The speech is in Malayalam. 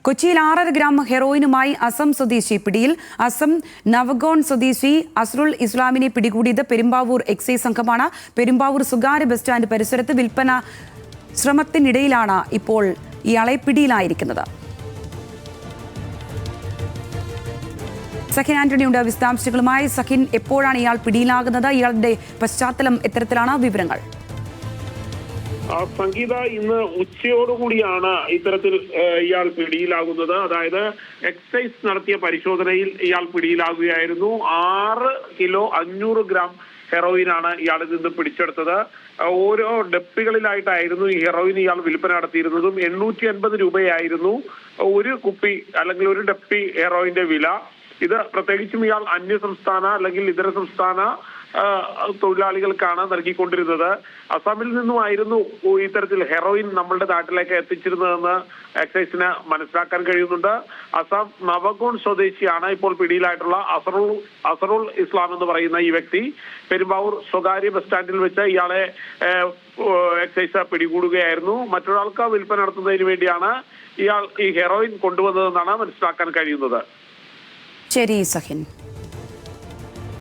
കൊച്ചിയിൽ 6.5 ഗ്രാം ഹെറോയിനുമായി അസം സ്വദേശി പിടിയിൽ. അസം നവഗോൺ സ്വദേശി അസ്റുൽ ഇസ്ലാമിനെ പിടികൂടിയത് പെരുമ്പാവൂർ എക്സൈസ് സംഘമാണ്. പെരുമ്പാവൂർ സ്വകാര്യ ബസ് സ്റ്റാൻഡ് പരിസരത്ത് വിൽപ്പന ശ്രമത്തിനിടയിലാണ് ഇപ്പോൾ ഇയാളെ പിടിയിലായിരിക്കുന്നത്. സഖിൻ ആന്റണിയുണ്ട് വിശദാംശങ്ങളുമായി. സഖിൻ, എപ്പോഴാണ് ഇയാൾ പിടിയിലാകുന്നത്? ഇയാളുടെ പശ്ചാത്തലം എത്തരത്തിലാണ്? വിവരങ്ങൾ. സംഗീത, ഇന്ന് ഉച്ചയോടുകൂടിയാണ് ഇത്തരത്തിൽ ഇയാൾ പിടിയിലാകുന്നത്. അതായത് എക്സൈസ് നടത്തിയ പരിശോധനയിൽ ഇയാൾ പിടിയിലാകുകയായിരുന്നു. 6 കിലോ 500 ഗ്രാം ഹെറോയിനാണ് ഇയാളിൽ നിന്ന് പിടിച്ചെടുത്തത്. ഓരോ ഡപ്പികളിലായിട്ടായിരുന്നു ഈ ഹെറോയിൻ ഇയാൾ വിൽപ്പന നടത്തിയിരുന്നതും. 850 രൂപയായിരുന്നു ഒരു കുപ്പി അല്ലെങ്കിൽ ഒരു ഡപ്പി ഹെറോയിന്റെ വില. ഇത് പ്രത്യേകിച്ചും ഇയാൾ അന്യസംസ്ഥാന അല്ലെങ്കിൽ ഇതര സംസ്ഥാന തൊഴിലാളികൾക്കാണ് നൽകിക്കൊണ്ടിരുന്നത്. അസാമിൽ നിന്നുമായിരുന്നു ഇത്തരത്തിൽ ഹെറോയിൻ നമ്മളുടെ നാട്ടിലേക്ക് എത്തിച്ചിരുന്നതെന്ന് എക്സൈസിന് മനസ്സിലാക്കാൻ കഴിയുന്നുണ്ട്. അസാം നവഗോൺ സ്വദേശിയാണ് ഇപ്പോൾ പിടിയിലായിട്ടുള്ള അസറുൽ ഇസ്ലാം എന്ന് പറയുന്ന ഈ വ്യക്തി. പെരുമ്പാവൂർ സ്വകാര്യ ബസ് സ്റ്റാൻഡിൽ വെച്ച് ഇയാളെ എക്സൈസ് പിടികൂടുകയായിരുന്നു. മറ്റൊരാൾക്ക് വിൽപ്പന നടത്തുന്നതിന് വേണ്ടിയാണ് ഇയാൾ ഈ ഹെറോയിൻ കൊണ്ടുവന്നതെന്നാണ് മനസ്സിലാക്കാൻ കഴിയുന്നത്. ശരി സഹിൻ.